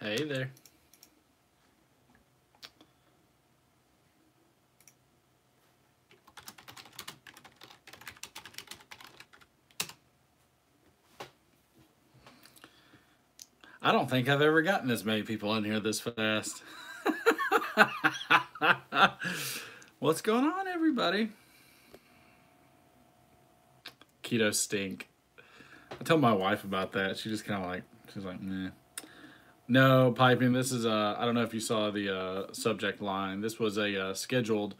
Hey there. I don't think I've ever gotten as many people in here this fast. What's going on, everybody? Keto stink. I told my wife about that. She just kind of she's like, meh. No, piping. This is, I don't know if you saw the subject line. This was a scheduled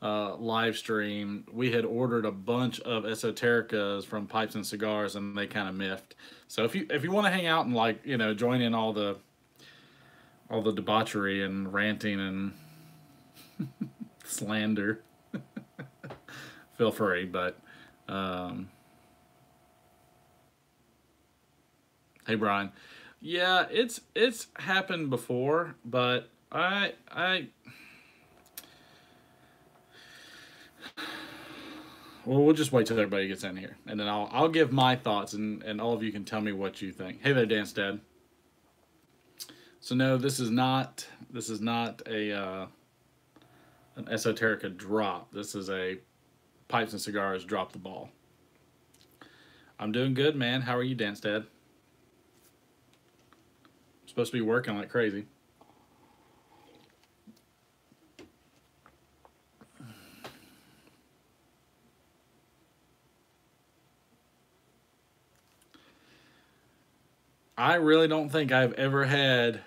live stream. We had ordered a bunch of esotericas from Pipes and Cigars, and they kind of miffed. So if you want to hang out and join in all the debauchery and ranting and slander, feel free. But hey, Brian. Yeah, it's happened before, but I well, we'll just wait till everybody gets in here, and then I'll give my thoughts, and all of you can tell me what you think. Hey there, Dance Dad. So no, this is not a an esoterica drop. This is a Pipes and Cigars drop the ball. I'm doing good, man. How are you, Dance Dad? Supposed to be working like crazy. I really don't think I've ever had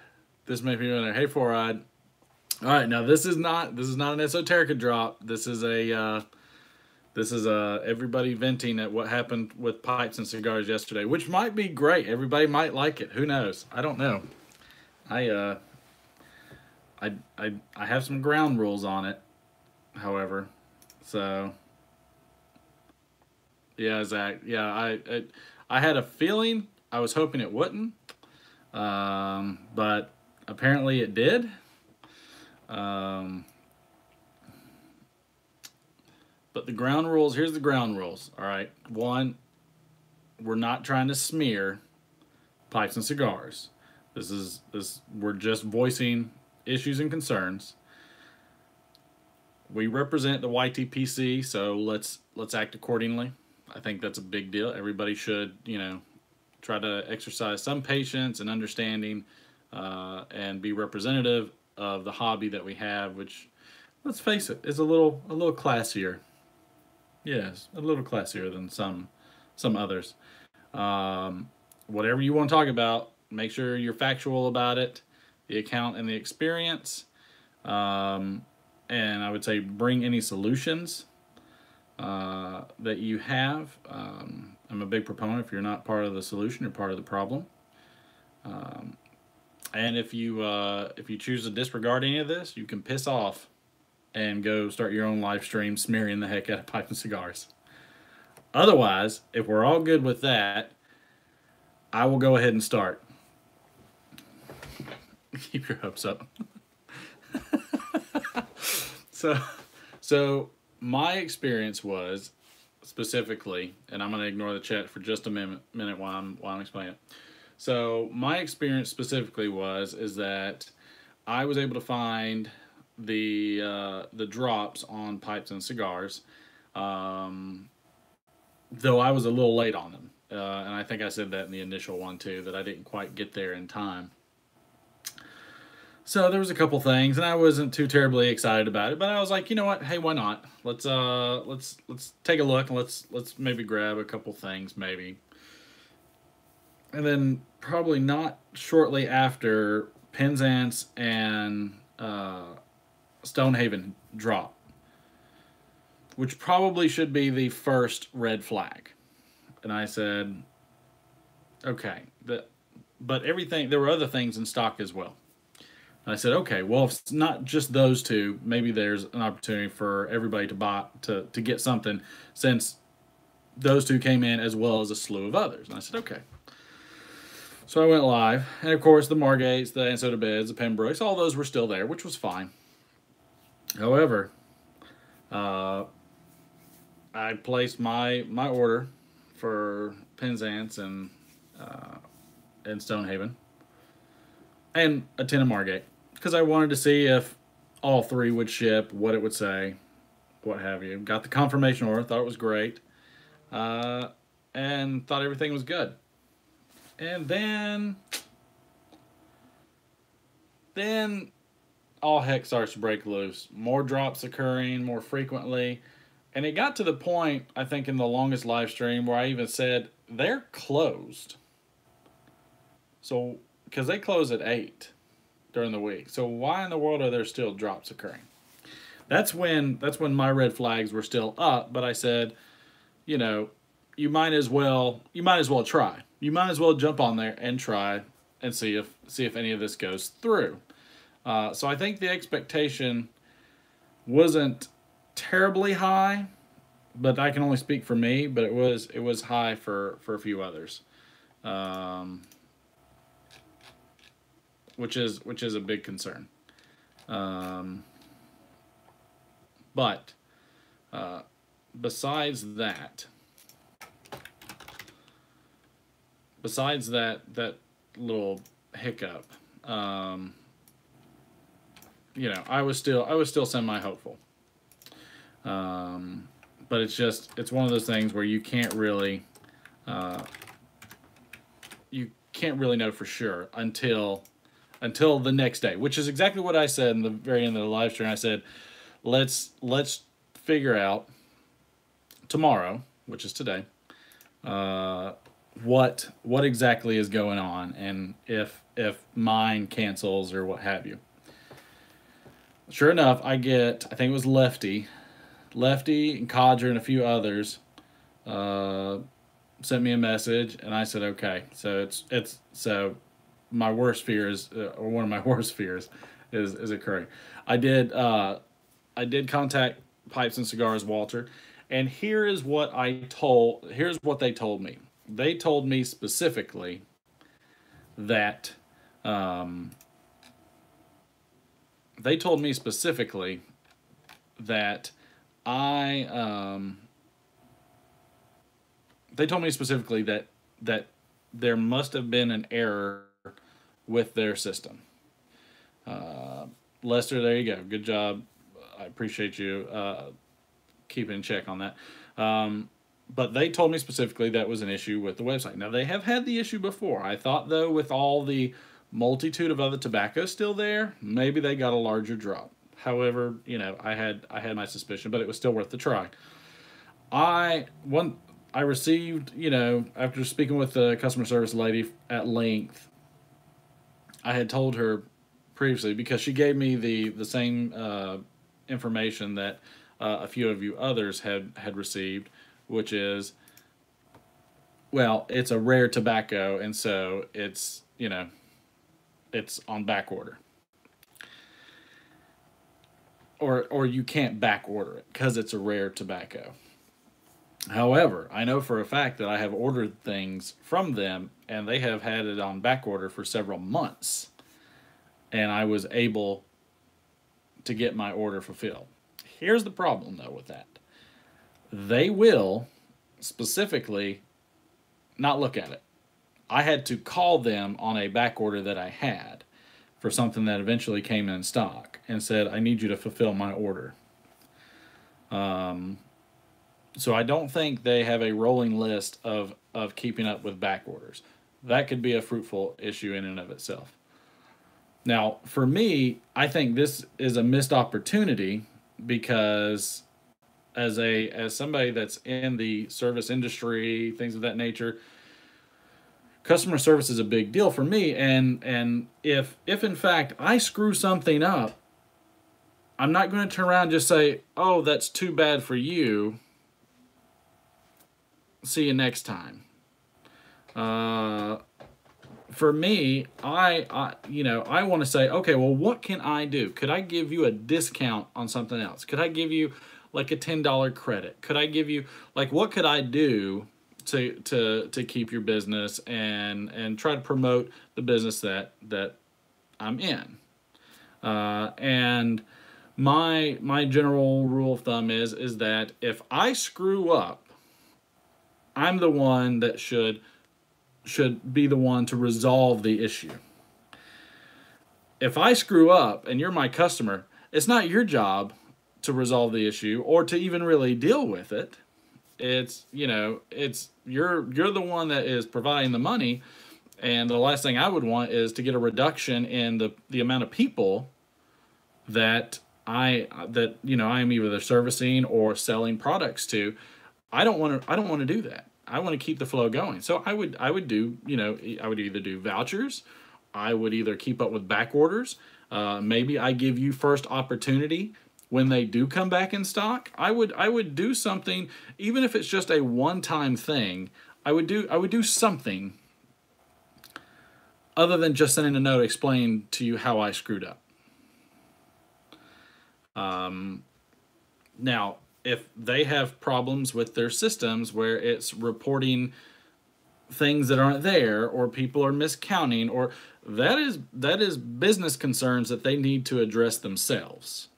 this many people in there. Hey, Four Eyed. All right, now this is not an esoterica drop. This is everybody venting at what happened with Pipes and Cigars yesterday, which might be great. Everybody might like it. Who knows? I don't know. I have some ground rules on it, however. So yeah, Zach. Yeah, I had a feeling. I was hoping it wouldn't, but apparently it did. But the ground rules. Here's the ground rules. All right. One, we're not trying to smear Pipes and Cigars. We're just voicing issues and concerns. We represent the YTPC, so let's act accordingly. I think that's a big deal. Everybody should, try to exercise some patience and understanding, and be representative of the hobby that we have, which, let's face it, is a little classier. Yes, a little classier than some others. Whatever you want to talk about, make sure you're factual about it, the account and the experience. And I would say bring any solutions that you have. I'm a big proponent. If you're not part of the solution, you're part of the problem. And if you choose to disregard any of this, you can piss off and go start your own live stream smearing the heck out of Pipes and Cigars. Otherwise, if we're all good with that, I will go ahead and start. Keep your hopes up. So my experience was specifically, and I'm going to ignore the chat for just a minute while I'm explaining it. So my experience specifically is that I was able to find the drops on Pipes and Cigars, though I was a little late on them, and I think I said that in the initial one too, that I didn't quite get there in time. So there was a couple things, and I wasn't too terribly excited about it, but I was like, you know what? Hey, why not? Let's take a look, and let's maybe grab a couple things, maybe. And then probably not shortly after, Penzance and Stonehaven drop, which probably should be the first red flag. And I said, okay, but everything, there were other things in stock as well. And I said, okay, well, if it's not just those two, maybe there's an opportunity for everybody to buy, to get something, since those two came in as well as a slew of others. And I said, okay. So I went live, and of course the Margates, the Ansoda Beds, the Pembrokes, all those were still there, which was fine. However, I placed my order for Penzance and Stonehaven, and a tin of Margate, because I wanted to see if all three would ship, what it would say, what have you. Got the confirmation order, thought it was great, and thought everything was good. And then all heck starts to break loose. More drops occurring more frequently. And it got to the point, I think, in the longest live stream where I even said, they're closed. So, because they close at 8 during the week. So why in the world are there still drops occurring? That's when my red flags were still up, but I said, you know, you might as well try. You might as well jump on there and try and see if any of this goes through. So I think the expectation wasn't terribly high, but I can only speak for me. But it was high for a few others, which is a big concern. But besides that little hiccup, you know, I was still semi hopeful. But it's one of those things where you can't really know for sure until the next day, which is exactly what I said in the very end of the live stream. I said, let's figure out tomorrow, which is today, what exactly is going on, and if mine cancels or what have you. Sure enough, I think it was Lefty and Codger and a few others sent me a message, and I said, okay, so so my worst fear is, or one of my worst fears is occurring. I did contact Pipes and Cigars Walter, and here's what they told me. They told me specifically that they told me specifically that there must have been an error with their system. Lester, there you go. Good job. I appreciate you keeping in check on that. But they told me specifically that was an issue with the website. Now, they have had the issue before. I thought, though, with all the multitude of other tobacco still there, maybe they got a larger drop. However, you know, I had my suspicion, but it was still worth the try. I received, you know, after speaking with the customer service lady at length, I had told her previously, because she gave me the same information that a few of you others had received, which is, well, it's a rare tobacco, and so it's, you know, it's on back order. Or you can't back order it because it's a rare tobacco. However, I know for a fact that I have ordered things from them, and they have had it on back order for several months, and I was able to get my order fulfilled. Here's the problem, though, with that. They will specifically not look at it. I had to call them on a back order that I had for something that eventually came in stock and said, I need you to fulfill my order. So I don't think they have a rolling list of keeping up with back orders. That could be a fruitful issue in and of itself. Now, for me, I think this is a missed opportunity, because as somebody that's in the service industry, things of that nature, customer service is a big deal for me. And if in fact I screw something up, I'm not going to turn around and just say, oh, that's too bad for you. See you next time. For me, I want to say, okay, well, what can I do? Could I give you a discount on something else? Could I give you like a $10 credit? Could I give you, like, what could I do to keep your business and try to promote the business that I'm in? And my general rule of thumb is that if I screw up, I'm the one that should be the one to resolve the issue. if I screw up and you're my customer, it's not your job to resolve the issue or to even really deal with it. It's, it's you're the one that is providing the money, and the last thing I would want is to get a reduction in the amount of people that I am either servicing or selling products to. I don't want to do that. I want to keep the flow going. So I would do, I would either do vouchers, I would either keep up with back orders. Maybe I give you first opportunity when they do come back in stock. I would do something, even if it's just a one-time thing. I would do something other than just sending a note explaining to you how I screwed up. Now, if they have problems with their systems where it's reporting things that aren't there, or people are miscounting, or that is business concerns that they need to address themselves.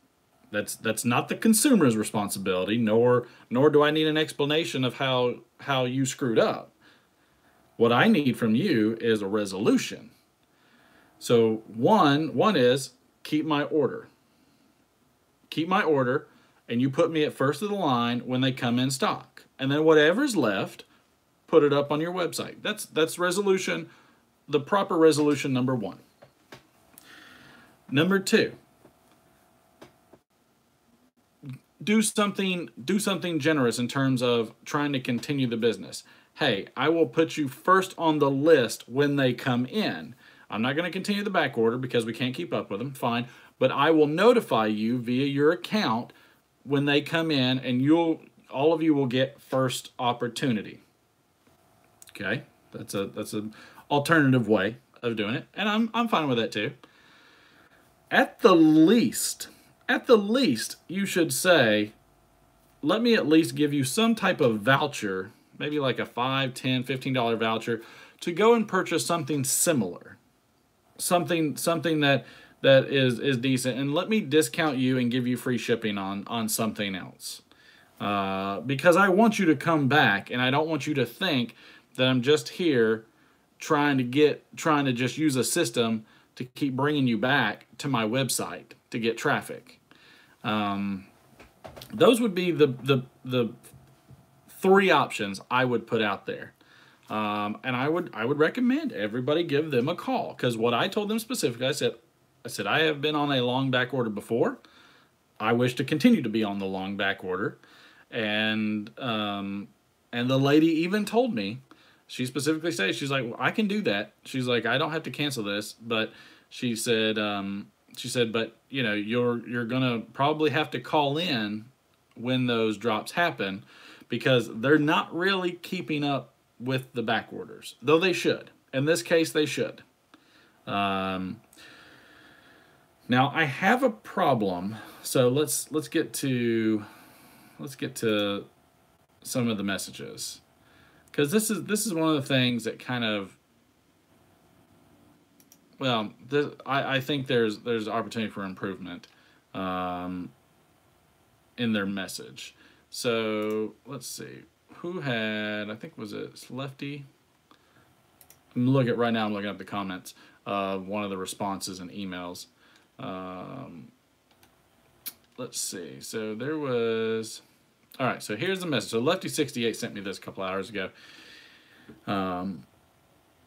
That's not the consumer's responsibility, nor do I need an explanation of how you screwed up. What I need from you is a resolution. So one is keep my order. Keep my order, and you put me at first of the line when they come in stock. And then whatever's left, put it up on your website. That's resolution, the proper resolution number one. Number two, do something generous in terms of trying to continue the business. Hey, I will put you first on the list when they come in. I'm not going to continue the back order because we can't keep up with them, fine. But I will notify you via your account when they come in, and all of you will get first opportunity. Okay, that's an alternative way of doing it, and I'm fine with that too. At the least, you should say, let me at least give you some type of voucher, maybe like a $5, $10, $15 voucher, to go and purchase something similar, something that is decent, and let me discount you and give you free shipping on something else. Because I want you to come back, and I don't want you to think that I'm just here trying to just use a system to keep bringing you back to my website to get traffic. Those would be the three options I would put out there. And I would recommend everybody give them a call, because what I told them specifically, I said I have been on a long back order before. I wish to continue to be on the long back order, and the lady even told me, she specifically said, she's like, well, I can do that. She's like, I don't have to cancel this, but she said, but you're gonna probably have to call in when those drops happen, because they're not really keeping up with the back orders, though they should. In this case, they should. Now I have a problem, so let's get to some of the messages, because this is one of the things that kind of, well, I think there's opportunity for improvement in their message. So let's see, who had, I think, was it Lefty? I'm looking up the comments of one of the responses and emails. Let's see. So there was, all right, so here's the message. So Lefty68 sent me this a couple hours ago. And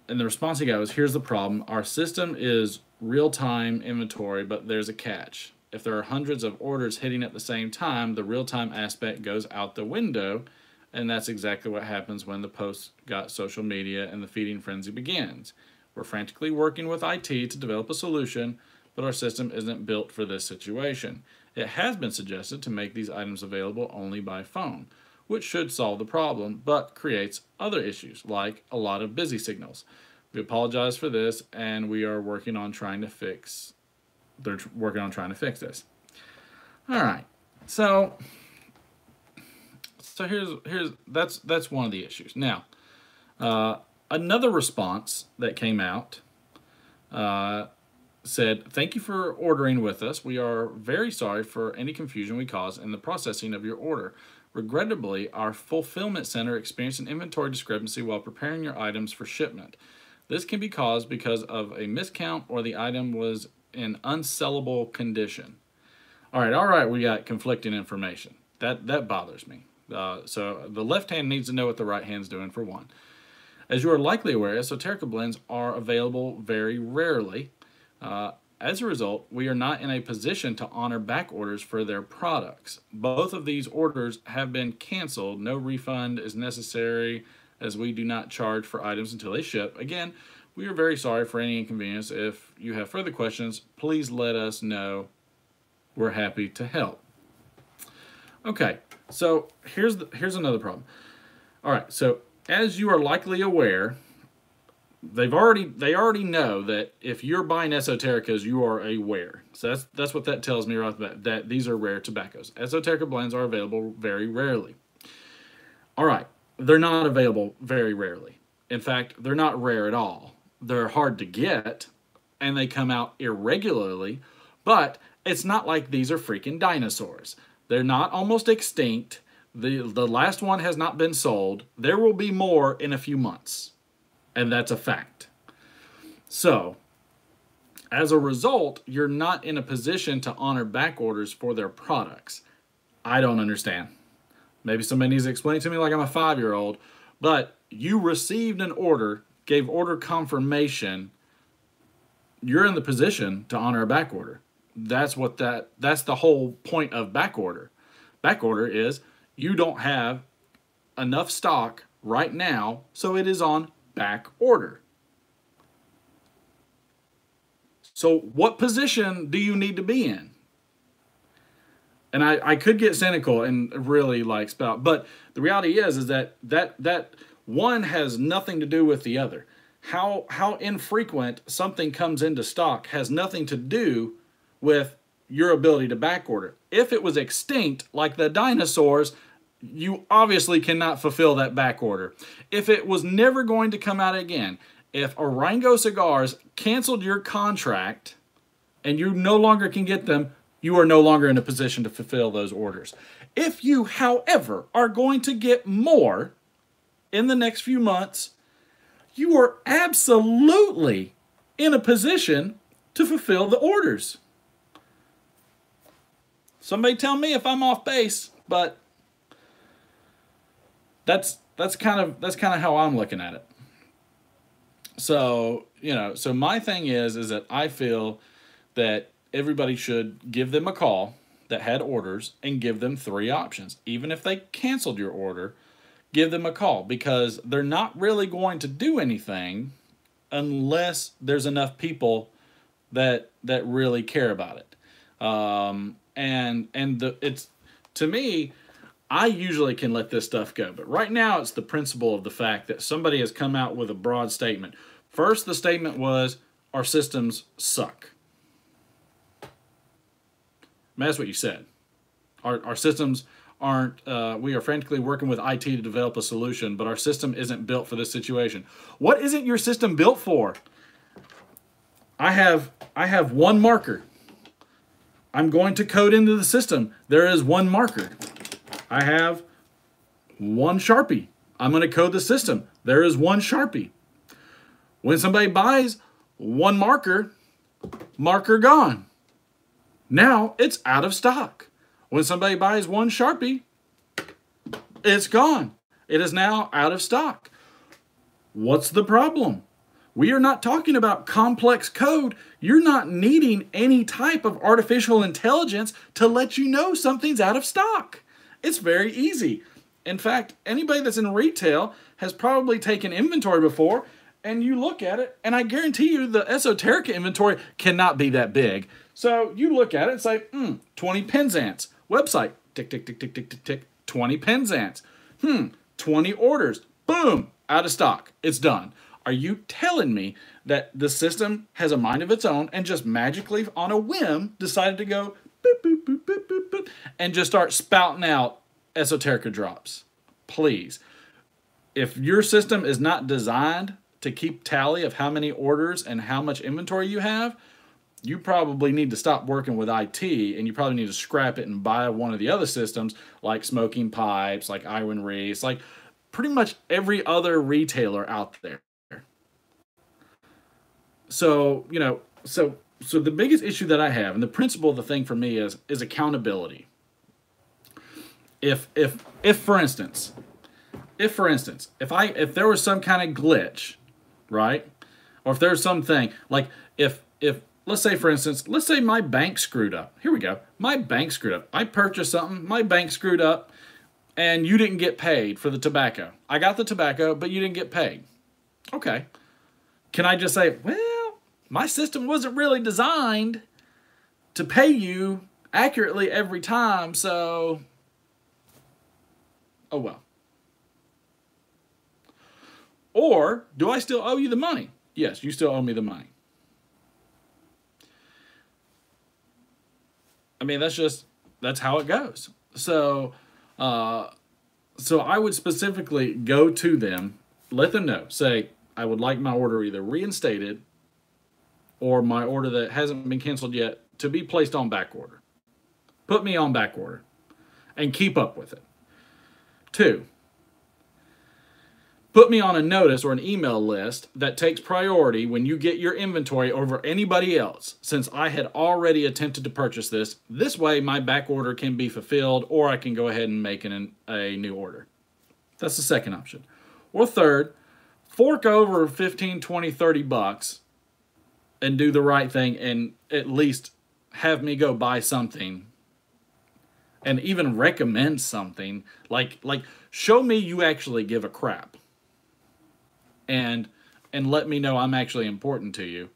the response he got was, here's the problem. Our system is real-time inventory, but there's a catch. If there are hundreds of orders hitting at the same time, the real-time aspect goes out the window, and that's exactly what happens when the post got social media and the feeding frenzy begins. We're frantically working with IT to develop a solution, but our system isn't built for this situation. It has been suggested to make these items available only by phone, which should solve the problem, but creates other issues, like a lot of busy signals. We apologize for this, and we are working on trying to fix this. All right, so here's that's one of the issues. Now, another response that came out said, thank you for ordering with us. We are very sorry for any confusion we caused in the processing of your order. Regrettably, our fulfillment center experienced an inventory discrepancy while preparing your items for shipment. This can be caused because of a miscount or the item was in unsellable condition. All right, we got conflicting information. That bothers me. So the left hand needs to know what the right hand's doing, for one. As you are likely aware, esoterica blends are available very rarely. As a result, we are not in a position to honor back orders for their products. Both of these orders have been canceled. No refund is necessary, as we do not charge for items until they ship. Again, we are very sorry for any inconvenience. If you have further questions, please let us know. We're happy to help. Okay, so here's another problem. All right, so as you are likely aware, they already know that if you're buying esotericas, you are aware. So that's what that tells me right off the bat, that these are rare tobaccos. Esoterica blends are available very rarely. All right, they're not available very rarely. In fact, they're not rare at all. They're hard to get, and they come out irregularly, but it's not like these are freaking dinosaurs. They're not almost extinct. The last one has not been sold. There will be more in a few months, and that's a fact. So, as a result, you're not in a position to honor back orders for their products. I don't understand. Maybe somebody needs to explain it to me like I'm a 5-year-old, but you received an order, gave order confirmation, you're in the position to honor a back order. That's the whole point of back order. Back order is you don't have enough stock right now, so it is on back order. So what position do you need to be in? And I could get cynical and really like spout, but the reality is that one has nothing to do with the other. How infrequent something comes into stock has nothing to do with your ability to back order. If it was extinct, like the dinosaurs, you obviously cannot fulfill that back order. If it was never going to come out again, if Orango Cigars canceled your contract and you no longer can get them, you are no longer in a position to fulfill those orders. If you, however, are going to get more in the next few months, you are absolutely in a position to fulfill the orders. Somebody tell me if I'm off base, but that's kind of how I'm looking at it. So, so my thing is that I feel that everybody should give them a call that had orders and give them 3 options. Even if they canceled your order, give them a call, because they're not really going to do anything unless there's enough people that really care about it. It's, to me, I usually can let this stuff go. But right now, it's the principle of the fact that somebody has come out with a broad statement. First, the statement was, our systems suck. I mean, that's what you said. Our systems aren't, we are frantically working with IT to develop a solution, but our system isn't built for this situation. What isn't your system built for? I have one marker. I'm going to code into the system. There is one marker. I have one Sharpie. I'm going to code the system. There is one Sharpie. When somebody buys one marker, marker gone. Now it's out of stock. When somebody buys one Sharpie, it's gone. It is now out of stock. What's the problem? We are not talking about complex code. You're not needing any type of artificial intelligence to let you know something's out of stock. It's very easy. In fact, anybody that's in retail has probably taken inventory before, and you look at it, and I guarantee you the esoterica inventory cannot be that big. So you look at it and say, 20 Penzance. Website, tick, tick, tick, tick, tick, tick, tick, 20 Penzance. 20 orders. Boom, out of stock. It's done. Are you telling me that the system has a mind of its own and just magically on a whim decided to go boop, boop, boop, boop, boop, boop, and just start spouting out esoterica drops? Please. If your system is not designed to keep tally of how many orders and how much inventory you have, you probably need to stop working with IT, and you probably need to scrap it and buy one of the other systems like Smoking Pipes, like Iron Reese, like pretty much every other retailer out there. So, So the biggest issue that I have, and the principle of the thing for me is accountability. If for instance, if there was some kind of glitch, right? Or if there's something like if let's say for instance, let's say my bank screwed up. Here we go. My bank screwed up. I purchased something, my bank screwed up, and you didn't get paid for the tobacco. I got the tobacco, but you didn't get paid. Okay. Can I just say, well, my system wasn't really designed to pay you accurately every time, so oh well. Or do I still owe you the money? Yes, you still owe me the money. I mean, that's how it goes. So I would specifically go to them, let them know, say, I would like my order either reinstated or my order that hasn't been canceled yet to be placed on back order. Put me on back order and keep up with it. 2, put me on a notice or an email list that takes priority when you get your inventory over anybody else, since I had already attempted to purchase this. This way my back order can be fulfilled, or I can go ahead and make a new order. That's the second option. Or 3rd, fork over 15, 20, 30 bucks and do the right thing and at least have me go buy something and even recommend something. Like show me you actually give a crap. And let me know I'm actually important to you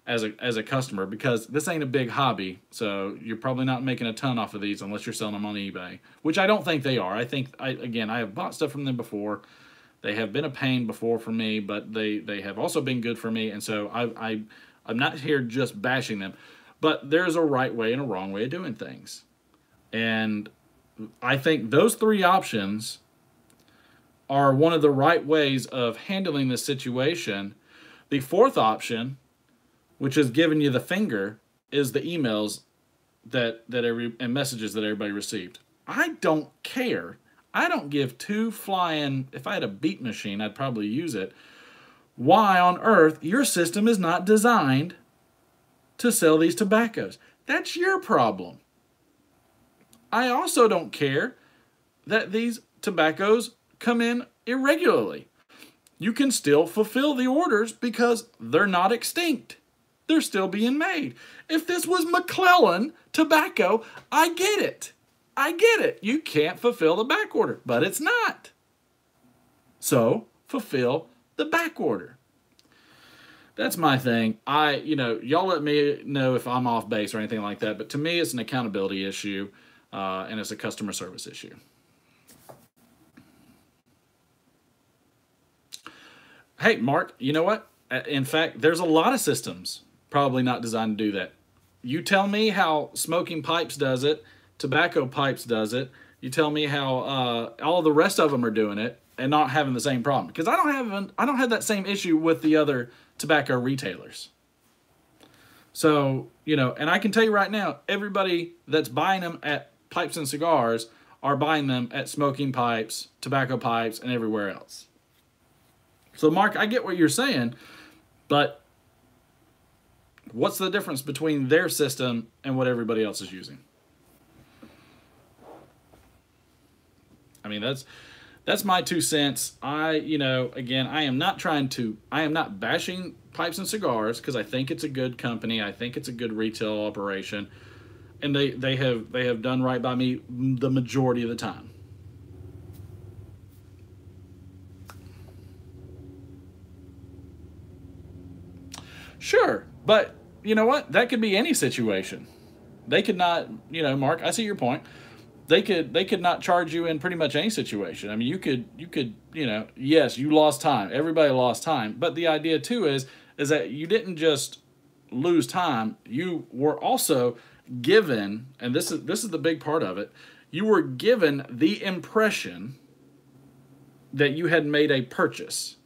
as a customer, because this ain't a big hobby, so you're probably not making a ton off of these unless you're selling them on eBay, which I don't think they are. I think, I have bought stuff from them before. They have been a pain before for me, but they have also been good for me, and so I'm not here just bashing them, but there's a right way and a wrong way of doing things. And I think those 3 options are one of the right ways of handling this situation. The 4th option, which is giving you the finger, is the emails and messages that everybody received. I don't care. I don't give 2 flying. If I had a beat machine, I'd probably use it. Why on earth your system is not designed to sell these tobaccos? That's your problem. I also don't care that these tobaccos come in irregularly. You can still fulfill the orders because they're not extinct. They're still being made. If this was McClellan tobacco, I get it. You can't fulfill the back order, but it's not. So fulfill the back order. That's my thing. Y'all let me know if I'm off base or anything like that, but to me it's an accountability issue, and it's a customer service issue. Hey, Mark, you know what? In fact, there's a lot of systems probably not designed to do that. You tell me how Smoking Pipes does it, Tobacco Pipes does it. You tell me how all the rest of them are doing it and not having the same problem. Because I don't have that same issue with the other tobacco retailers. So, and I can tell you right now, everybody that's buying them at Pipes and Cigars are buying them at Smoking Pipes, Tobacco Pipes, and everywhere else. So, Mark, I get what you're saying, but what's the difference between their system and what everybody else is using? I mean, that's my 2 cents. Again, I am not bashing Pipes and Cigars, because I think it's a good company. I think it's a good retail operation, and they have done right by me the majority of the time. Sure, but you know what? That could be any situation. They could not, Mark, I see your point. They could not charge you in pretty much any situation. I mean, you could, yes, you lost time. Everybody lost time. But the idea too is that you didn't just lose time. You were also given, and this is the big part of it, you were given the impression that you had made a purchase.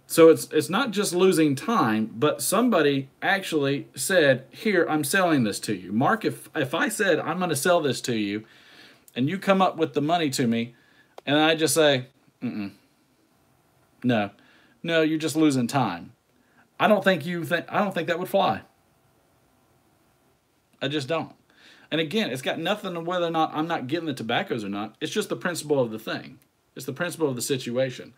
So it's not just losing time, but somebody actually said, here, I'm selling this to you. Mark, if I said, I'm going to sell this to you, and you come up with the money to me, and I just say, no, you're just losing time. I don't think that would fly. I just don't. And again, it's got nothing to whether or not I'm not getting the tobaccos or not. It's just the principle of the thing. It's the principle of the situation.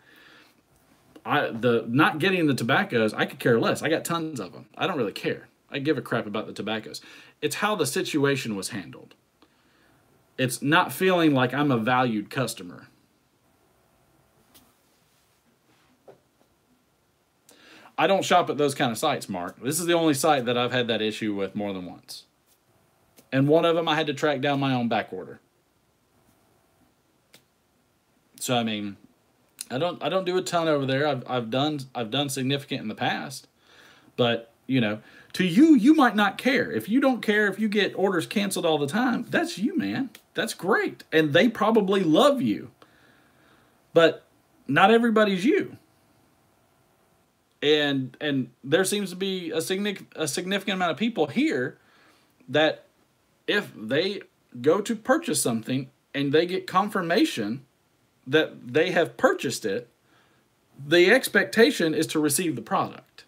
The not getting the tobaccos, I could care less. I got tons of them. I don't really care. I give a crap about the tobaccos. It's how the situation was handled. It's not feeling like I'm a valued customer. I don't shop at those kind of sites, Mark. This is the only site that I've had that issue with more than once. And one of them I had to track down my own back order. So I mean, I don't do a ton over there. I've done significant in the past. But, you know, to you, you might not care. If you don't care if you get orders canceled all the time, that's you, man. That's great. And they probably love you. But not everybody's you. And there seems to be a significant amount of people here that if they go to purchase something and they get confirmation that they have purchased it, the expectation is to receive the product,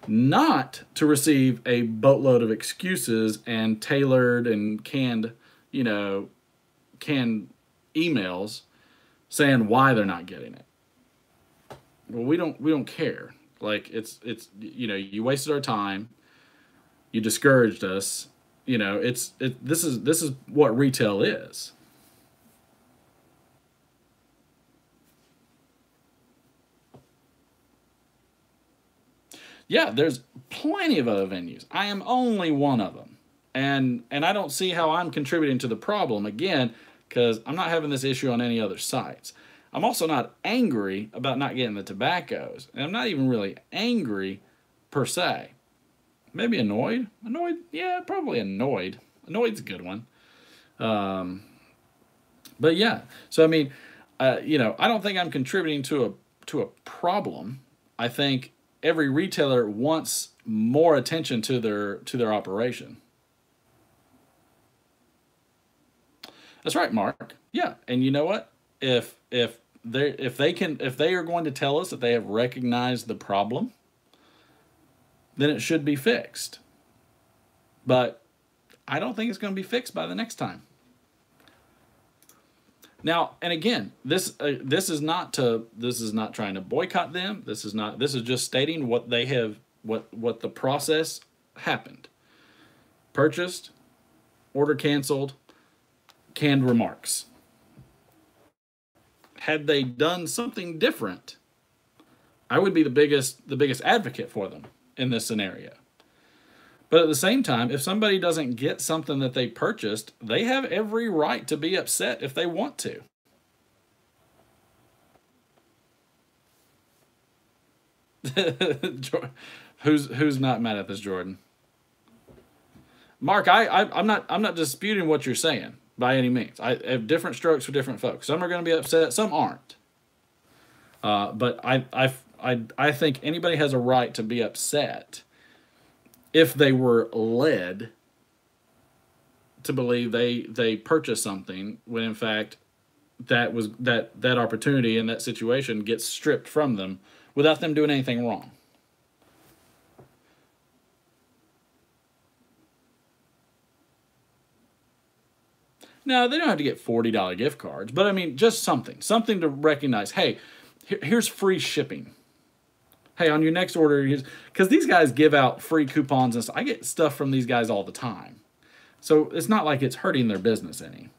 not to receive a boatload of excuses and tailored and canned emails saying why they're not getting it. Well, we don't care. Like it's you wasted our time, you discouraged us. This is what retail is. Yeah, there's plenty of other venues. I am only one of them. And I don't see how I'm contributing to the problem, again, because I'm not having this issue on any other sites. I'm also not angry about not getting the tobaccos. And I'm not even really angry, per se. Maybe annoyed? Annoyed? Yeah, probably annoyed. Annoyed's a good one. But yeah, so I mean, I don't think I'm contributing to a problem. I think every retailer wants more attention to their operation. That's right, Mark. Yeah, and you know what? If they are going to tell us that they have recognized the problem, then it should be fixed. But I don't think it's going to be fixed by the next time. Now, and again, this is not trying to boycott them. This is just stating what they have, what the process happened. Purchased, order canceled, canned remarks. Had they done something different, I would be the biggest advocate for them in this scenario. But at the same time, if somebody doesn't get something that they purchased, they have every right to be upset if they want to. Who's not mad at this, Jordan? Mark, I'm not disputing what you're saying by any means. I have different strokes for different folks. Some are going to be upset, some aren't. But I think anybody has a right to be upset if they were led to believe they purchased something when in fact that opportunity and that situation gets stripped from them without them doing anything wrong. No, they don't have to get $40 gift cards, but I mean just something to recognize. Hey, here's free shipping. Hey, on your next order, because these guys give out free coupons and stuff. I get stuff from these guys all the time. So it's not like it's hurting their business any.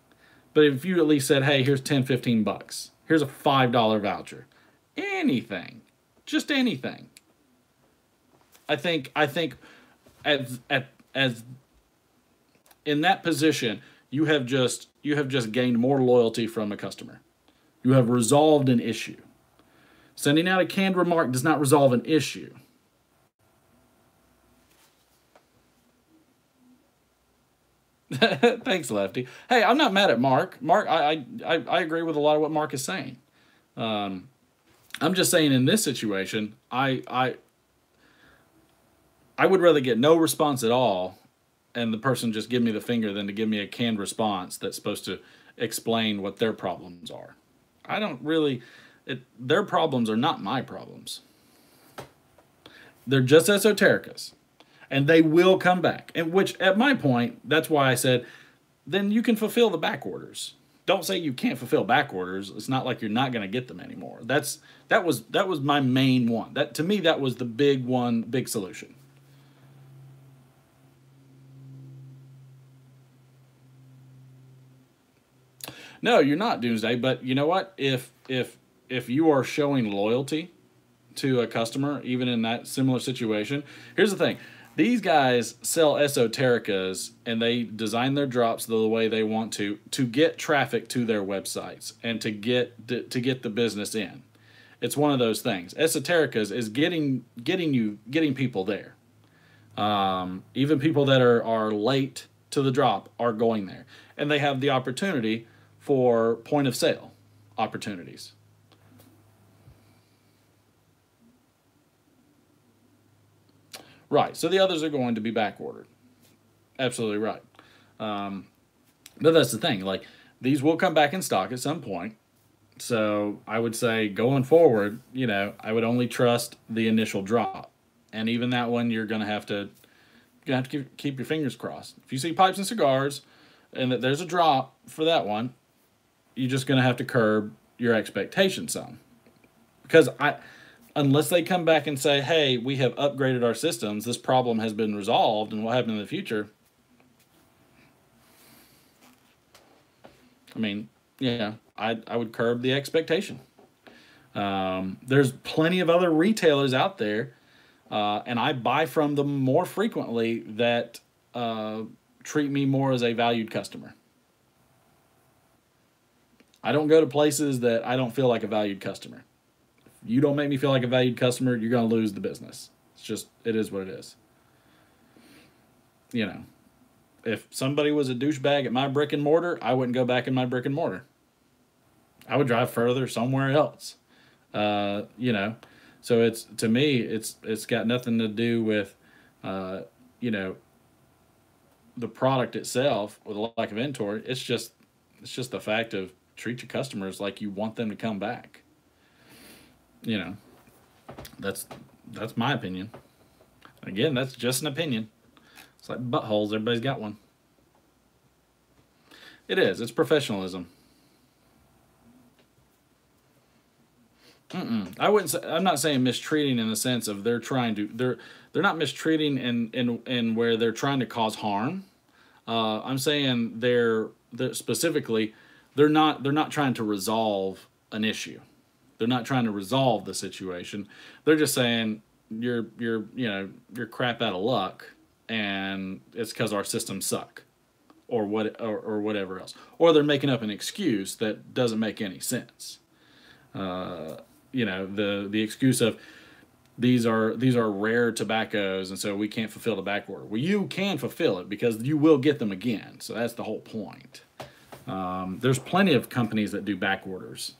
But if you at least said, hey, here's 10, 15 bucks. Here's a $5 voucher. Anything. Just anything. I think as in that position, you have just gained more loyalty from a customer. You have resolved an issue. Sending out a canned remark does not resolve an issue. Thanks, Lefty. Hey, I'm not mad at Mark. Mark, I agree with a lot of what Mark is saying. I'm just saying in this situation, I would rather get no response at all and the person just give me the finger than to give me a canned response that's supposed to explain what their problems are. I don't really... their problems are not my problems. They're just esotericas, and they will come back. And which, at my point, that's why I said, then you can fulfill the back orders. Don't say you can't fulfill back orders. It's not like you're not going to get them anymore. That was my main one. That, to me, that was the big one, big solution. No, you're not doomsday. But you know what? If you are showing loyalty to a customer, even in that similar situation, here's the thing: these guys sell esotericas, and they design their drops the way they want to get traffic to their websites and to get the business in. It's one of those things. Esotericas is getting people there. Even people that are late to the drop are going there, and they have the opportunity for point of sale opportunities. Right. So the others are going to be back ordered. Absolutely right. Um, but that's the thing. Like, these will come back in stock at some point. So I would say going forward, I would only trust the initial drop, and even that one, you're gonna have to keep your fingers crossed. If you see Pipes and Cigars, and that there's a drop for that one, you're just gonna have to curb your expectations some, because unless they come back and say, hey, we have upgraded our systems, this problem has been resolved, and what happened in the future. I mean, yeah, I would curb the expectation. There's plenty of other retailers out there, and I buy from them more frequently, that treat me more as a valued customer. I don't go to places that I don't feel like a valued customer. If you don't make me feel like a valued customer, you're going to lose the business. It is what it is. If somebody was a douchebag at my brick and mortar, I wouldn't go back in my brick and mortar. I would drive further somewhere else. So to me, it's got nothing to do with, the product itself or the lack of inventory. It's just the fact of treat your customers like you want them to come back. That's my opinion. Again, that's just an opinion. It's like buttholes. Everybody's got one. It is. It's professionalism. I wouldn't say, I'm not saying mistreating in the sense of they're not mistreating in where they're trying to cause harm. I'm saying they're specifically, they're not trying to resolve an issue. They're not trying to resolve the situation. They're just saying you're crap out of luck, and it's because our systems suck, or whatever else. Or they're making up an excuse that doesn't make any sense. The excuse of these are rare tobaccos, and so we can't fulfill the back order. Well, you can fulfill it because you will get them again. So that's the whole point. There's plenty of companies that do back orders.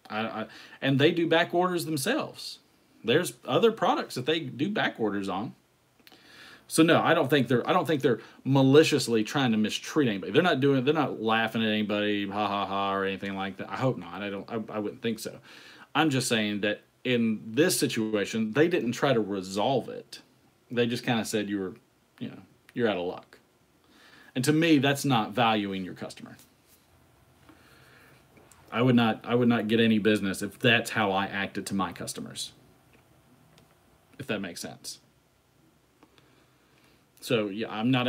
And they do back orders themselves. There's other products that they do back orders on. So no, I don't think they're maliciously trying to mistreat anybody. They're not laughing at anybody, ha ha ha, or anything like that. I hope not. I wouldn't think so. I'm just saying that in this situation, they didn't try to resolve it. They just kind of said you're out of luck. And to me, that's not valuing your customer. I would not get any business if that's how I acted to my customers. If that makes sense. So yeah, I'm not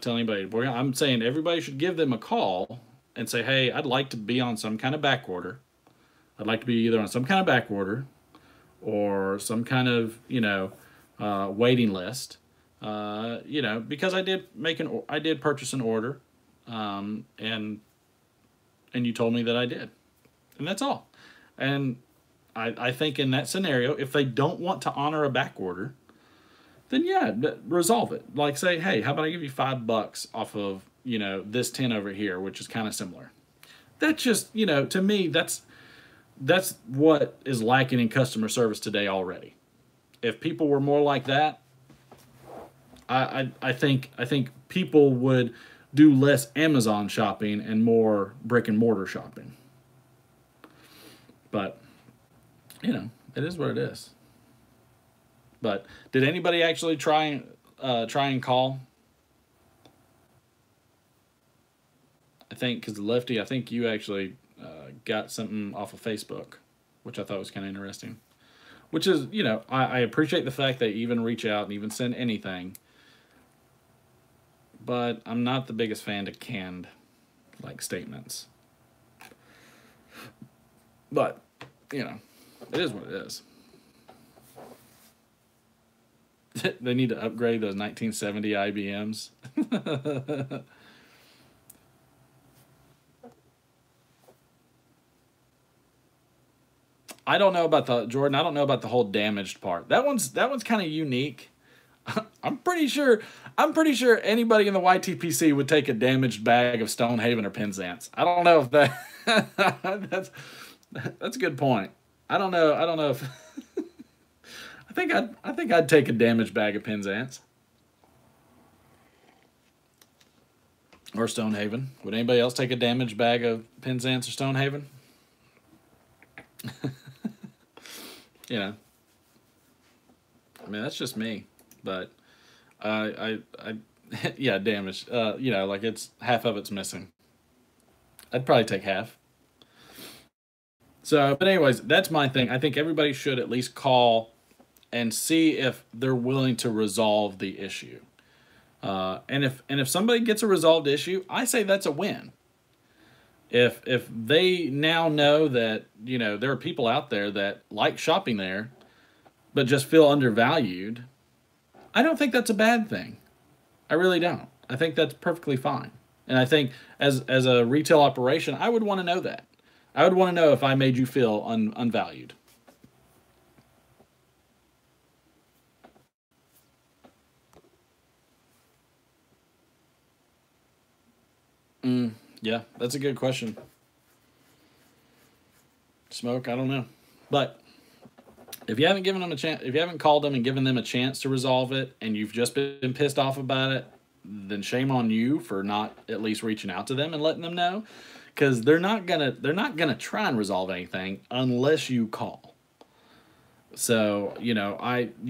telling anybody. I'm saying everybody should give them a call and say, hey, I'd like to be on some kind of back order. I'd like to be either on some kind of back order or some kind of waiting list. Because I did purchase an order, and you told me that I did, and that's all. And I think in that scenario, if they don't want to honor a back order, then yeah, resolve it. Like say, hey, how about I give you $5 off of this 10 over here, which is kind of similar. That just to me, that's what is lacking in customer service today already. If people were more like that, I think people would do less Amazon shopping and more brick and mortar shopping. But It is what it is. But did anybody actually try and call? I think because Lefty, I think you actually got something off of Facebook, which I thought was kind of interesting. Which is, I appreciate the fact that you even reach out and even send anything. But I'm not the biggest fan of canned, statements. But, it is what it is. They need to upgrade those 1970 IBMs. I don't know about Jordan. I don't know about the whole damaged part. That one's kind of unique. I'm pretty sure anybody in the YTPC would take a damaged bag of Stonehaven or Penzance. I don't know if that that's a good point. I don't know if I think I'd take a damaged bag of Penzance or Stonehaven. Would anybody else take a damaged bag of Penzance or Stonehaven? I mean, that's just me, but yeah, damaged. It's half of it's missing. I'd probably take half. So, but anyways, that's my thing. I think everybody should at least call and see if they're willing to resolve the issue. And if somebody gets a resolved issue, I say that's a win. If they now know that, there are people out there that like shopping there, but just feel undervalued, I don't think that's a bad thing. I really don't. I think that's perfectly fine. And I think as a retail operation, I would want to know that. I would want to know if I made you feel unvalued. Yeah, that's a good question. Smoke, I don't know. But if you haven't given them a chance, if you haven't called them and given them a chance to resolve it, and you've just been pissed off about it, then shame on you for not at least reaching out to them and letting them know, because they're not gonna try and resolve anything unless you call. So you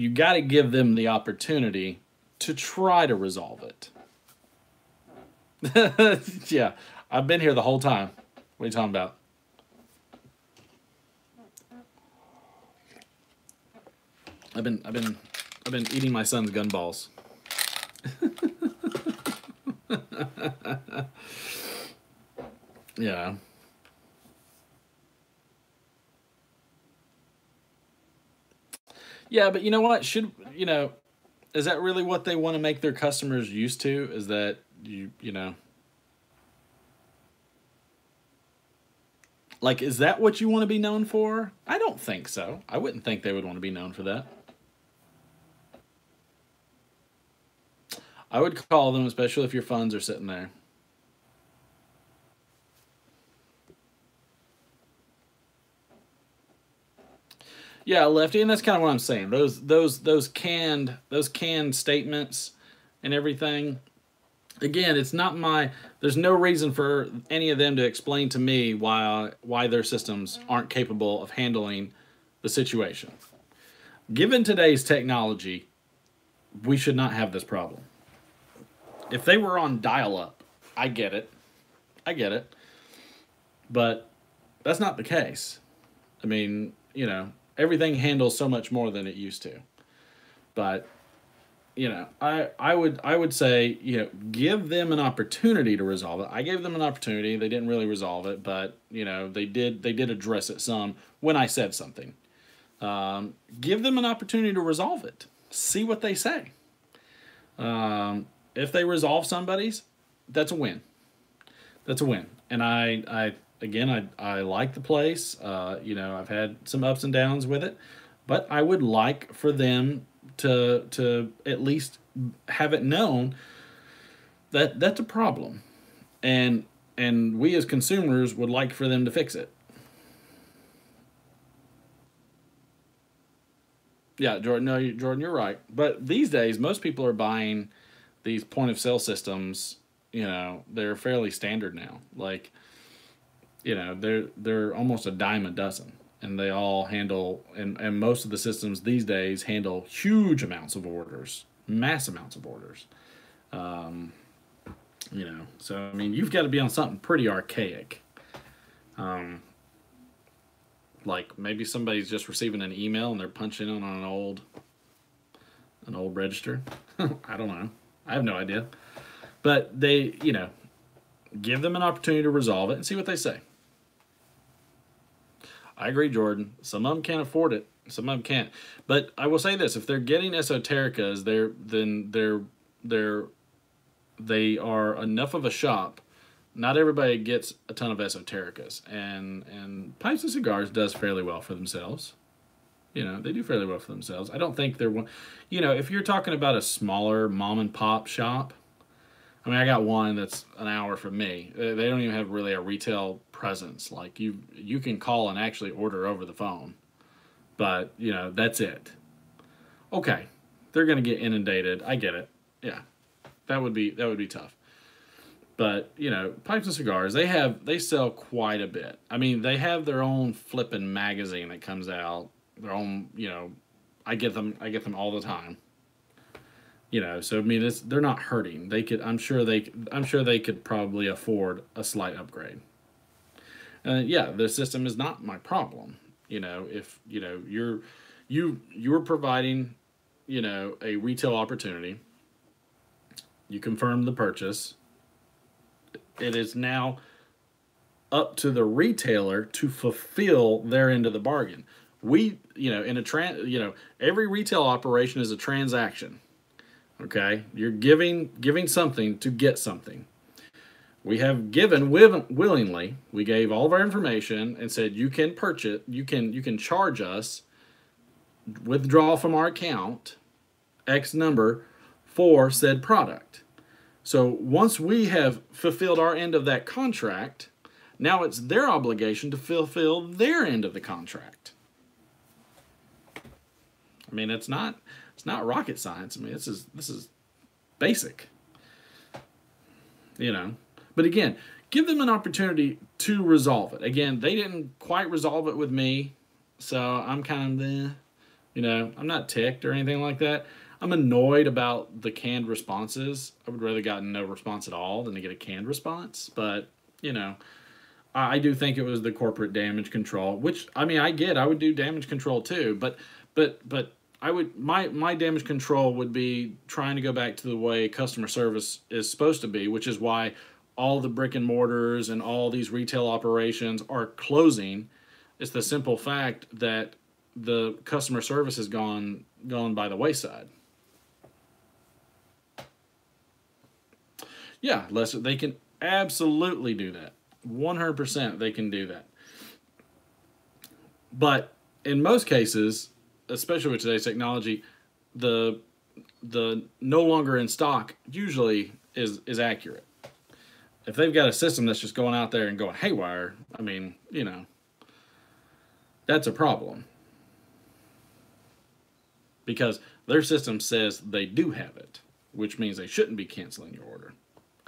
got to give them the opportunity to try to resolve it. Yeah, I've been here the whole time. What are you talking about? I've been eating my son's gun balls. Yeah. Yeah, but you know what? Is that really what they want to make their customers used to? Is that is that what you want to be known for? I don't think so. I wouldn't think they would want to be known for that. I would call them, especially if your funds are sitting there. Yeah, Lefty, and that's kind of what I'm saying. Those canned statements and everything. Again, it's not my. There's no reason for any of them to explain to me why their systems aren't capable of handling the situation. Given today's technology, we should not have this problem. If they were on dial-up, I get it. But that's not the case. I mean, everything handles so much more than it used to. But I would say, give them an opportunity to resolve it. I gave them an opportunity. They didn't really resolve it, but they did address it some when I said something. Give them an opportunity to resolve it. See what they say. If they resolve somebody's, that's a win. That's a win. And I like the place. I've had some ups and downs with it, but I would like for them to at least have it known that that's a problem, and we as consumers would like for them to fix it. Yeah, Jordan. No, Jordan, you're right. But these days, most people are buying these point of sale systems. They're fairly standard now. They're almost a dime a dozen, and they all handle, and most of the systems these days handle huge amounts of orders, mass amounts of orders. You know, so I mean, you've got to be on something pretty archaic. Like maybe somebody's just receiving an email and they're punching in on an old register. I don't know. I have no idea. But they, you know, give them an opportunity to resolve it and see what they say. I agree, Jordan. Some of them can't afford it. Some of them can't. But I will say this: if they're getting esotericas, they are enough of a shop. Not everybody gets a ton of esotericas, and Pipes and Cigars does fairly well for themselves. You know, they do fairly well for themselves. I don't think they're one. You know, if you're talking about a smaller mom and pop shop, I mean, I got one that's an hour from me. They don't even have really a retail presence. Like you can call and actually order over the phone, but you know that's it. Okay, they're gonna get inundated. I get it. Yeah, that would be tough. But you know, Pipes and Cigars, they sell quite a bit. I mean, they have their own flipping magazine that comes out. Their own, you know, I get them all the time. You know, so I mean, they're not hurting. I'm sure they could probably afford a slight upgrade. Yeah, the system is not my problem. You know, if you know you're providing, you know, a retail opportunity. You confirm the purchase. It is now up to the retailer to fulfill their end of the bargain. You know, every retail operation is a transaction. Okay, you're giving something to get something. We have given willingly. We gave all of our information and said you can purchase, you can charge us, withdraw from our account X number for said product. So once we have fulfilled our end of that contract, now it's their obligation to fulfill their end of the contract. I mean, it's not rocket science. I mean, this is basic. You know. But again, give them an opportunity to resolve it. Again, they didn't quite resolve it with me, so I'm kind of you know, I'm not ticked or anything like that. I'm annoyed about the canned responses. I would rather gotten no response at all than to get a canned response. But, you know, I do think it was the corporate damage control, which, I mean, I would do damage control too. But I would, my damage control would be trying to go back to the way customer service is supposed to be, which is why all the brick and mortars and all these retail operations are closing. It's the simple fact that the customer service has gone by the wayside. Yeah, Lester, they can absolutely do that. 100% they can do that. But in most cases, especially with today's technology, the no longer in stock usually is accurate. If they've got a system that's just going out there and going haywire, I mean, you know, that's a problem. Because their system says they do have it, which means they shouldn't be canceling your order.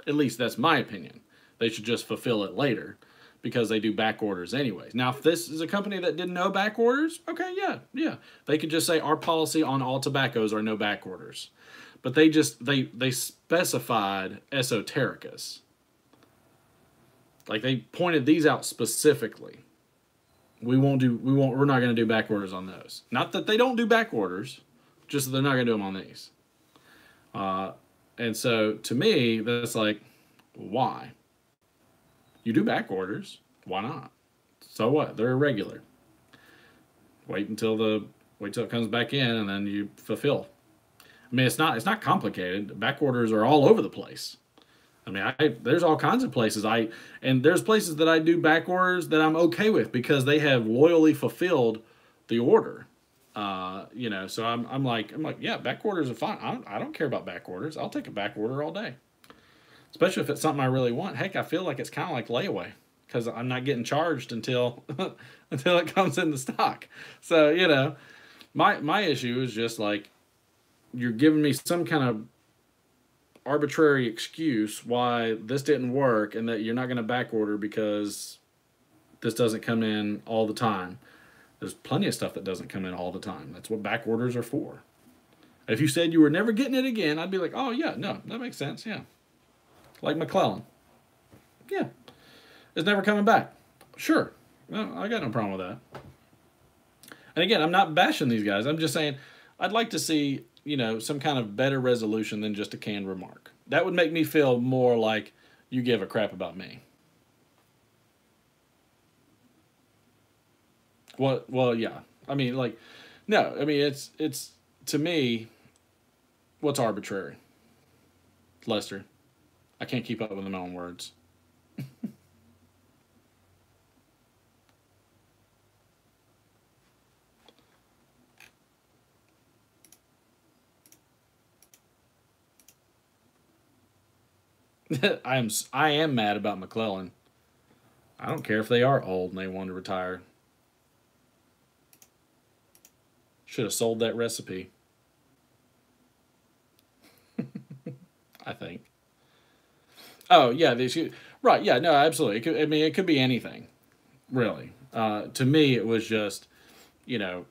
At least that's my opinion. They should just fulfill it later because they do back orders anyways. Now, if this is a company that didn't know back orders, okay, yeah. They could just say our policy on all tobaccos are no back orders. But they specified esotericas. Like they pointed these out specifically. We're not going to do back orders on those. Not that they don't do back orders, just that they're not going to do them on these. And so, to me, that's like, why? You do back orders. Why not? So what? They're irregular. Wait until it comes back in, and then you fulfill. I mean, it's not complicated. Back orders are all over the place. I mean, there's all kinds of places and there's places that I do back orders that I'm okay with because they have loyally fulfilled the order. You know, so I'm like, yeah, back orders are fine. I don't care about back orders. I'll take a back order all day, especially if it's something I really want. Heck, I feel like it's kind of like layaway because I'm not getting charged until it comes in the stock. So you know, my issue is just like you're giving me some kind of arbitrary excuse why this didn't work and that you're not going to back order because this doesn't come in all the time. There's plenty of stuff that doesn't come in all the time. That's what back orders are for. If you said you were never getting it again, I'd be like, oh, yeah, no, that makes sense, yeah. Like McClellan. Yeah. It's never coming back. Sure. No, I got no problem with that. And again, I'm not bashing these guys. I'm just saying I'd like to see, you know, some kind of better resolution than just a canned remark. That would make me feel more like you give a crap about me. Well, yeah. I mean, like, no. I mean, it's to me, what's arbitrary? Lester, I can't keep up with my own words. I am mad about McClellan. I don't care if they are old and they want to retire. Should have sold that recipe. I think. Oh yeah, they should. Right? Yeah. No, absolutely. I mean, it could be anything, really. To me, it was just, you know,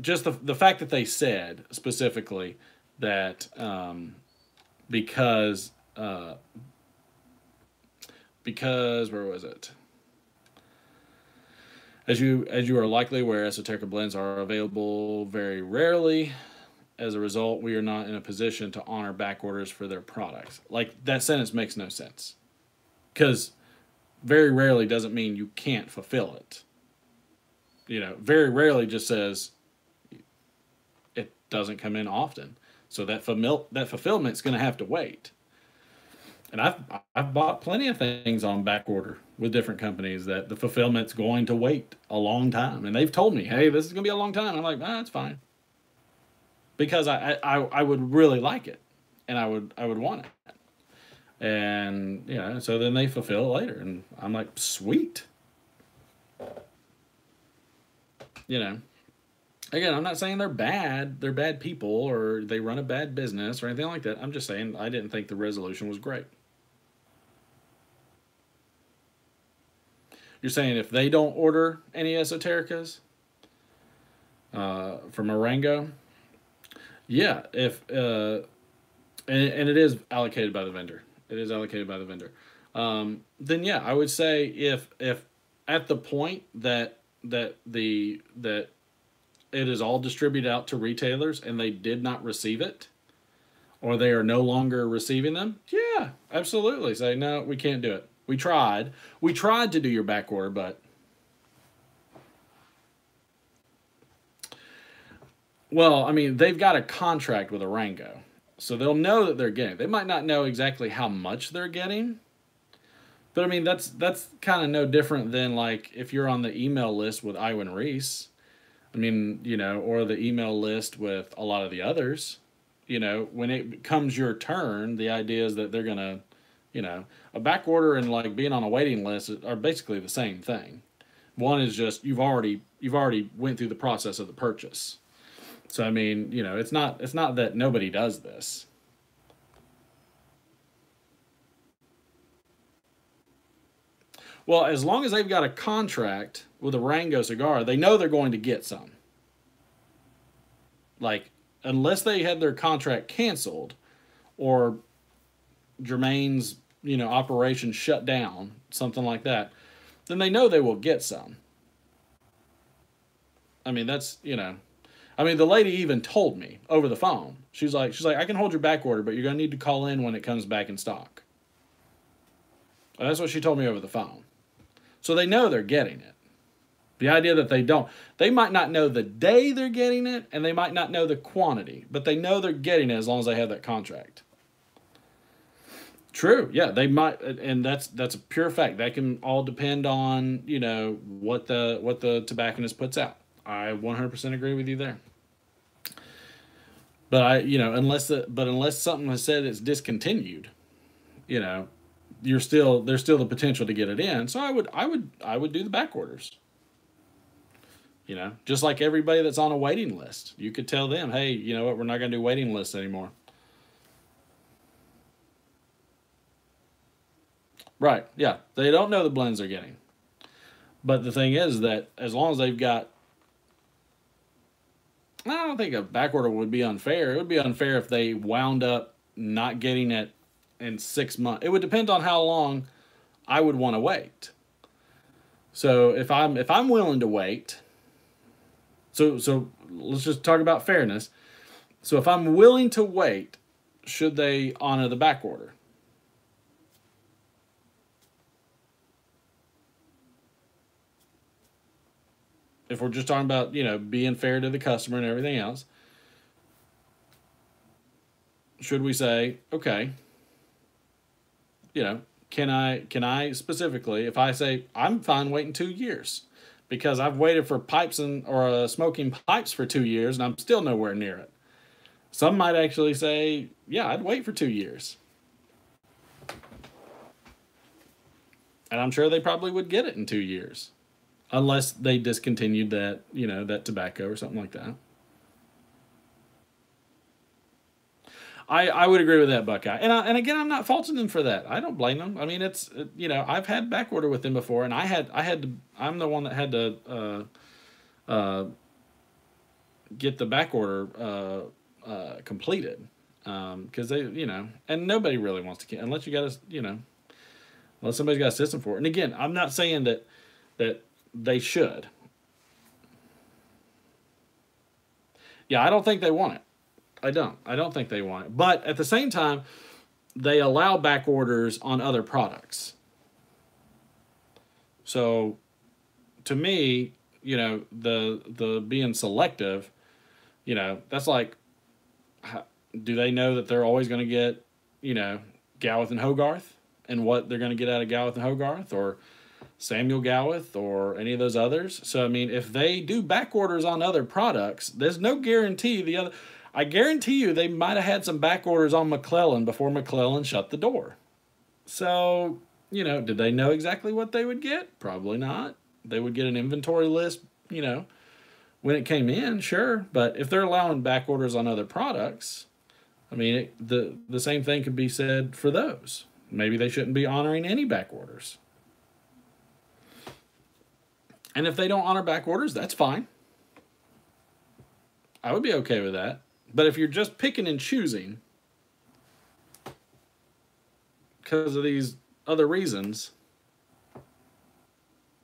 just the fact that they said specifically that because because where was it? As you are likely aware, esoteric blends are available very rarely. As a result, we are not in a position to honor back orders for their products. Like, that sentence makes no sense. Because very rarely doesn't mean you can't fulfill it. You know, very rarely just says it doesn't come in often. So that fulfillment's going to have to wait. And I've bought plenty of things on back order with different companies that the fulfillment's going to wait a long time. And they've told me, hey, this is going to be a long time. I'm like, that's fine. Because I would really like it. And I would want it. And, you know, so then they fulfill it later. And I'm like, sweet. You know. Again, I'm not saying they're bad. They're bad people or they run a bad business or anything like that. I'm just saying I didn't think the resolution was great. You're saying if they don't order any esotericas from Marengo, yeah, if and it is allocated by the vendor. It is allocated by the vendor. Then yeah, I would say if at the point that it is all distributed out to retailers and they did not receive it, or they are no longer receiving them, yeah, absolutely. Say, no, we can't do it. We tried. We tried to do your back order, but... Well, I mean, they've got a contract with Arango, so they'll know that they're getting. They might not know exactly how much they're getting, but I mean, that's kind of no different than, like, if you're on the email list with Iwan Reese. I mean, you know, or the email list with a lot of the others. You know, when it comes your turn, the idea is that they're going to, you know, a back order and like being on a waiting list are basically the same thing. One is just you've already went through the process of the purchase. So I mean, you know, it's not that nobody does this. Well, as long as they've got a contract with a Rango cigar, they know they're going to get some. Like, unless they had their contract canceled or Jermaine's, you know, operation shut down, something like that, then they know they will get some. I mean, that's, you know, I mean, the lady even told me over the phone. She's like, I can hold your back order, but you're going to need to call in when it comes back in stock. And that's what she told me over the phone. So they know they're getting it. The idea that they might not know the day they're getting it, and they might not know the quantity, but they know they're getting it as long as they have that contract. True, yeah, they might, and that's a pure fact. That can all depend on, you know, what the tobacconist puts out. I 100% agree with you there. But you know, unless something has said it's discontinued, you know, there's still the potential to get it in. So I would do the back orders. You know, just like everybody that's on a waiting list, you could tell them, hey, you know what, we're not going to do waiting lists anymore. Right? Yeah, they don't know the blends they're getting. But the thing is that as long as they've got I don't think a back order would be unfair. It would be unfair if they wound up not getting it in 6 months. It would depend on how long I would want to wait. So if I'm willing to wait, so let's just talk about fairness. So if I'm willing to wait, should they honor the back order? If we're just talking about, being fair to the customer and everything else, should we say, okay, can I specifically, if I say I'm fine waiting 2 years because I've waited for pipes or smoking pipes for 2 years and I'm still nowhere near it. Some might actually say, yeah, I'd wait for 2 years. And I'm sure they probably would get it in 2 years. Unless they discontinued that tobacco or something like that. I would agree with that, Buckeye. And again, I'm not faulting them for that. I don't blame them. I mean, I've had back order with them before, and I'm the one that had to get the back order completed because and nobody really wants to unless you got unless somebody's got a system for it. And again, I'm not saying that they should. Yeah, I don't think they want it. I don't think they want it. But at the same time, they allow back orders on other products. So to me, the being selective, that's like, do they know that they're always going to get, Gawith and Hogarth and what they're going to get out of Gawith and Hogarth or Samuel Gawith or any of those others? So, I mean, if they do back orders on other products, there's no guarantee I guarantee you they might have had some back orders on McClellan before McClellan shut the door. So, did they know exactly what they would get? Probably not. They would get an inventory list, when it came in, sure. But if they're allowing back orders on other products, I mean, the same thing could be said for those. Maybe they shouldn't be honoring any back orders. And if they don't honor back orders, that's fine. I would be okay with that. But if you're just picking and choosing because of these other reasons,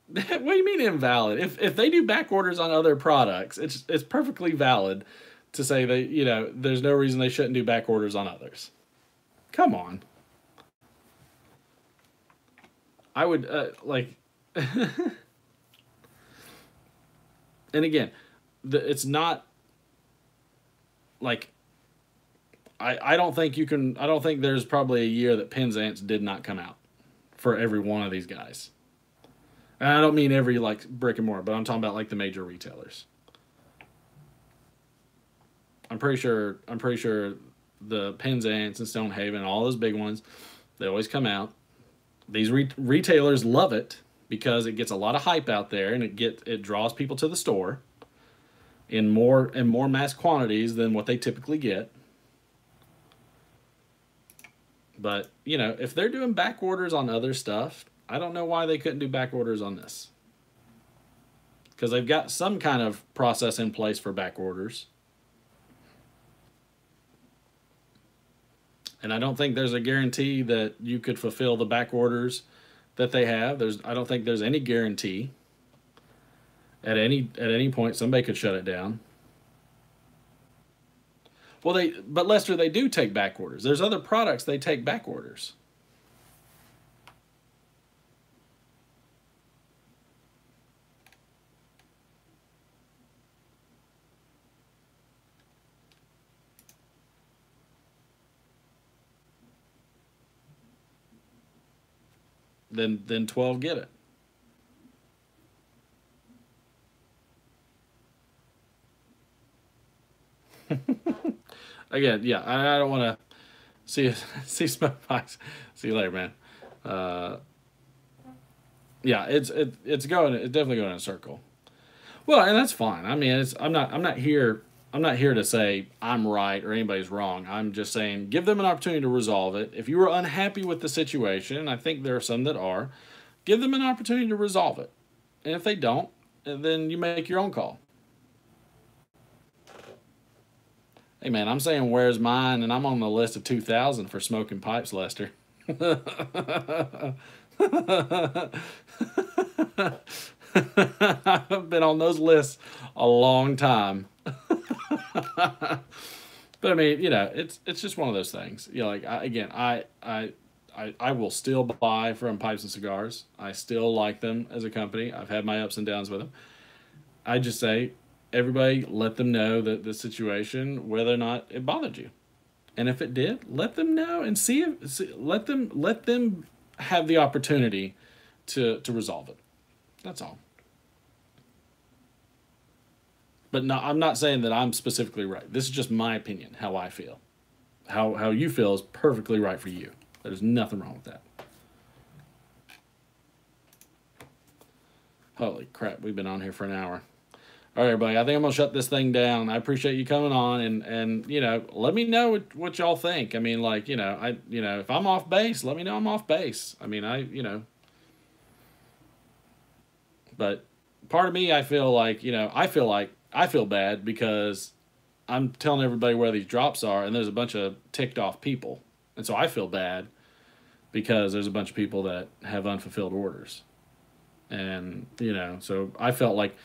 what do you mean invalid? If they do back orders on other products, it's perfectly valid to say that, there's no reason they shouldn't do back orders on others. Come on. I would, and again, it's not like I don't think there's probably a year that Penzance did not come out for every one of these guys. And I don't mean every brick and mortar, but I'm talking about the major retailers. I'm pretty sure the Penzance and Stonehaven, all those big ones, they always come out. These retailers love it because it gets a lot of hype out there and it draws people to the store in more mass quantities than what they typically get. But, if they're doing back orders on other stuff, I don't know why they couldn't do back orders on this. Because they've got some kind of process in place for back orders. And I don't think there's a guarantee that you could fulfill the back orders that they have. I don't think there's any guarantee. At any point, somebody could shut it down. Well, but Lester, they do take back orders. There's other products they take back orders. Then 12 get it. Again, yeah, I don't want to see smoke box. See you later, man. Yeah, it's definitely going in a circle. Well, and that's fine. I mean, I'm not here to say I'm right or anybody's wrong. I'm just saying give them an opportunity to resolve it. If you are unhappy with the situation, and I think there are some that are, give them an opportunity to resolve it. And if they don't, then you make your own call. Hey man, I'm saying where's mine, and I'm on the list of 2,000 for smoking pipes, Lester. I've been on those lists a long time. But I mean, it's just one of those things. Like I will still buy from Pipes and Cigars. I still like them as a company. I've had my ups and downs with them. I just say, everybody, let them know that the situation, whether or not it bothered you, and if it did, let them know and let them have the opportunity to resolve it. That's all. But no, I'm not saying that I'm specifically right. This is just my opinion, how I feel. How you feel is perfectly right for you. There's nothing wrong with that. Holy crap, we've been on here for an hour. All right, everybody, I think I'm going to shut this thing down. I appreciate you coming on, and let me know what y'all think. I mean, like, if I'm off base, let me know I'm off base. I mean, but part of me, I feel bad because I'm telling everybody where these drops are, and there's a bunch of ticked off people. And so I feel bad because there's a bunch of people that have unfulfilled orders. And, so I felt like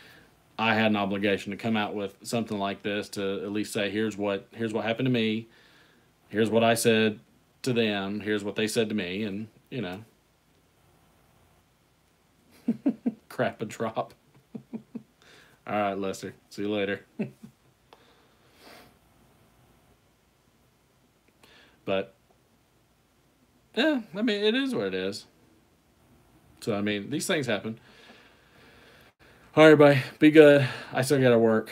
I had an obligation to come out with something like this to at least say, here's what happened to me. Here's what I said to them. Here's what they said to me. And, crap a drop. All right, Lester. See you later. But, yeah, I mean, it is what it is. So, I mean, these things happen. All right, everybody. Be good. I still got to work.